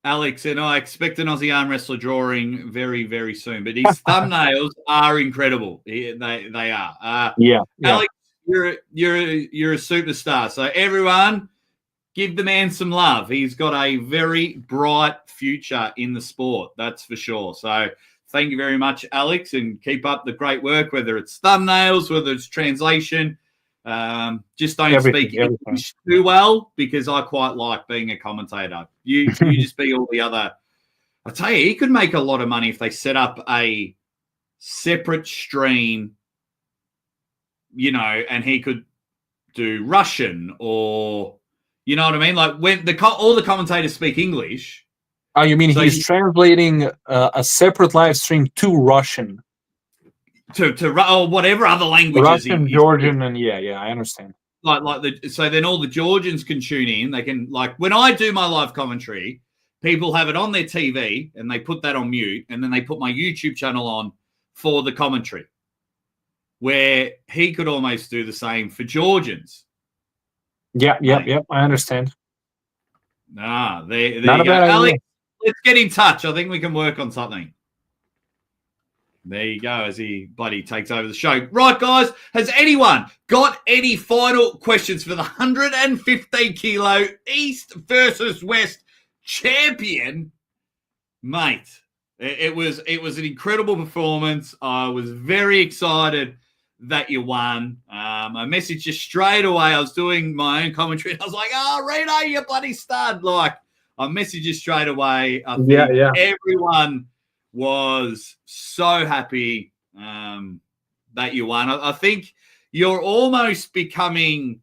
Alex, and I expect an Aussie arm wrestler drawing very, very soon. But his thumbnails are incredible. They are. Yeah. Alex, you're a superstar. So everyone, give the man some love. He's got a very bright future in the sport. That's for sure. So thank you very much, Alex, and keep up the great work. Whether it's thumbnails, whether it's translation. Just don't speak English too well, because I quite like being a commentator. You just be all the other. I tell you, he could make a lot of money if they set up a separate stream, and he could do Russian, or you know what I mean? Like when all the commentators speak English. Oh, you mean he's translating a separate live stream to Russian? To whatever other languages. Russian, Georgian, and yeah, I understand. So then all the Georgians can tune in. They can, like, when I do my live commentary, people have it on their TV and they put that on mute, and then they put my YouTube channel on for the commentary, where he could almost do the same for Georgians. Yeah, I understand. There you go. Alex, let's get in touch. I think we can work on something. There you go, as he bloody takes over the show. Right, guys, has anyone got any final questions for the 115-kilo East versus West champion? Mate, it was an incredible performance. I was very excited that you won. I messaged you straight away. I was doing my own commentary, and I was like, Rino, you bloody stud. Like, I messaged you straight away. I think everyone was so happy that you won. I think you're almost becoming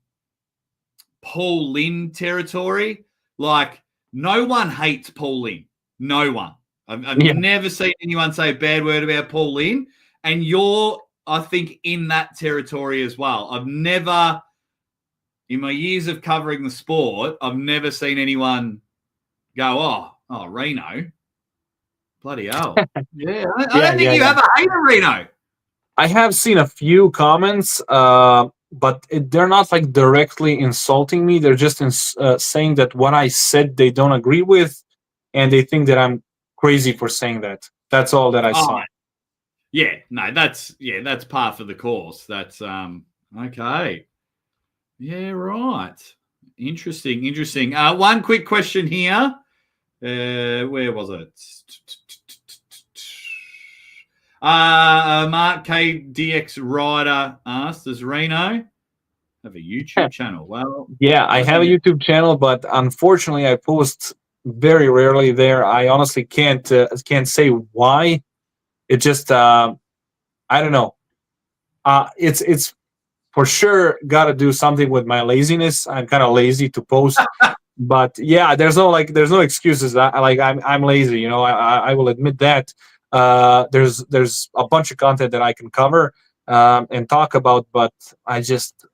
Paul Lynn territory. Like, no one hates Paul Lynn. No one. I've never seen anyone say a bad word about Paul Lynn. And you're, I think, in that territory as well. I've never, in my years of covering the sport, I've never seen anyone go, oh, Rino. Bloody hell. Yeah, I Yeah, don't think you have a hater, Reno. I have seen a few comments, but they're not like directly insulting me. They're just saying that what I said they don't agree with, and they think that I'm crazy for saying that. That's all that I Oh, saw. yeah, no, that's par for the course. That's okay. Yeah, right. Interesting. One quick question here. Where was it? Mark KDX Rider asked, does Reno have a YouTube channel? Well, Yeah, I have a YouTube channel, but unfortunately, I post very rarely there. I honestly can't say why. It just I don't know. It's for sure got to do something with my laziness. I'm kind of lazy to post, but yeah, there's no excuses. I'm lazy. You know, I will admit that. There's a bunch of content that I can cover and talk about, but I just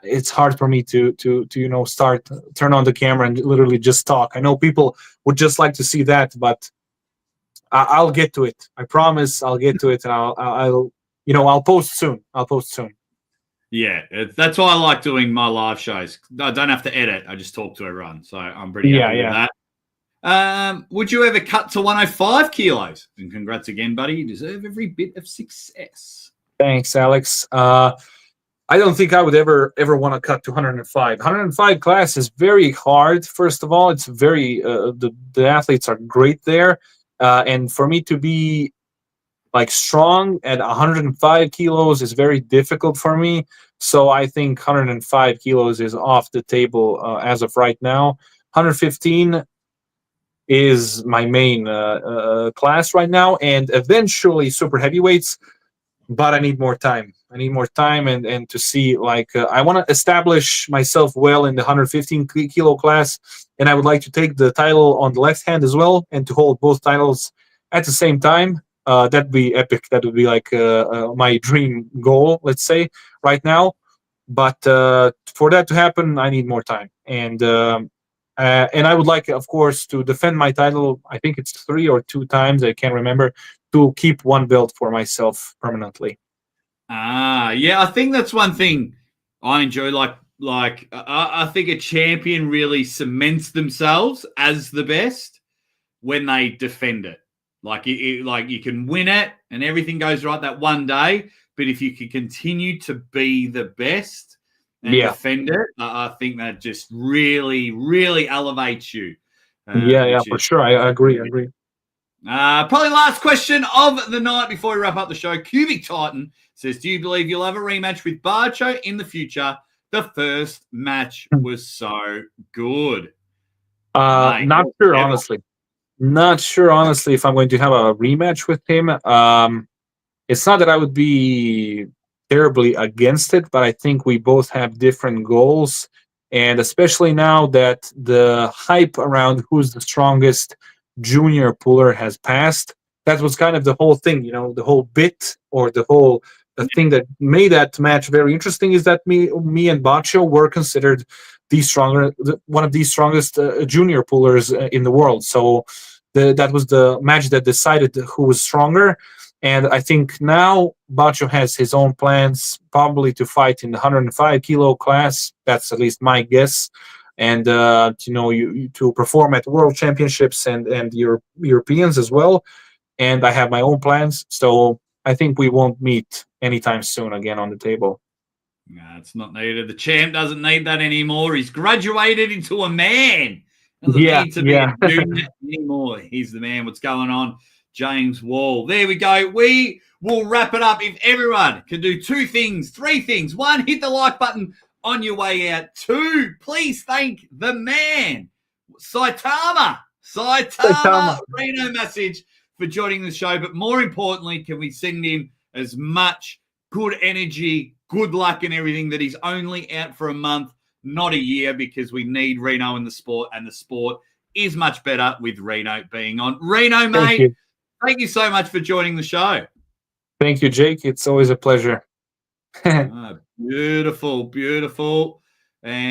it's hard for me to turn on the camera and literally just talk. I know people would just like to see that, but I'll get to it. I promise I'll get to it, and I'll post soon. I'll post soon. Yeah, that's why I like doing my live shows. I don't have to edit. I just talk to everyone. So I'm pretty happy with that. Would you ever cut to 105 kilos? And congrats again, buddy. You deserve every bit of success. Thanks, Alex. I don't think I would ever want to cut to 105. 105 class is very hard. First of all, it's very the athletes are great there, and for me to be like strong at 105 kilos is very difficult for me. So I think 105 kilos is off the table as of right now. 115 is my main class right now, and eventually super heavyweights. But I need more time. I need more time and to see I want to establish myself well in the 115 kilo class, and I would like to take the title on the left hand as well, and to hold both titles at the same time. That'd be epic. That would be my dream goal, let's say, right now. But for that to happen, I need more time, and I would like, of course, to defend my title. I think it's 3 or 2 times. I can't remember, to keep one belt for myself permanently. Yeah, I think that's one thing I enjoy. I think a champion really cements themselves as the best when they defend it. Like you can win it and everything goes right that one day, but if you can continue to be the best and defend it, I think that just really, really elevates you. For sure. I agree. Probably last question of the night before we wrap up the show. Cubic Titan says, do you believe you'll have a rematch with Barcho in the future? The first match was so good. Not sure, honestly. Not sure, honestly, if I'm going to have a rematch with him. It's not that I would be terribly against it, but I think we both have different goals. And especially now that the hype around who's the strongest junior puller has passed, that was kind of the whole thing, the whole bit, or the thing that made that match very interesting is that me and Baccio were considered one of the strongest junior pullers in the world. So that was the match that decided who was stronger. And I think now Baccio has his own plans, probably to fight in the 105 kilo class. That's at least my guess. And to perform at world championships and Europeans as well. And I have my own plans, so I think we won't meet anytime soon again on the table. No, it's not needed. The champ doesn't need that anymore. He's graduated into a man. Doesn't need to be a dude anymore. He's the man. What's going on? James Wall. There we go. We will wrap it up. If everyone can do 2 things, 3 things. 1, hit the like button on your way out. 2, please thank the man, Saitama, Rino Masic, for joining the show. But more importantly, can we send him as much good energy, good luck and everything, that he's only out for a month, not a year, because we need Rino in the sport, and the sport is much better with Rino being on. Rino, mate, thank you so much for joining the show. Thank you, Jake. It's always a pleasure. Beautiful. And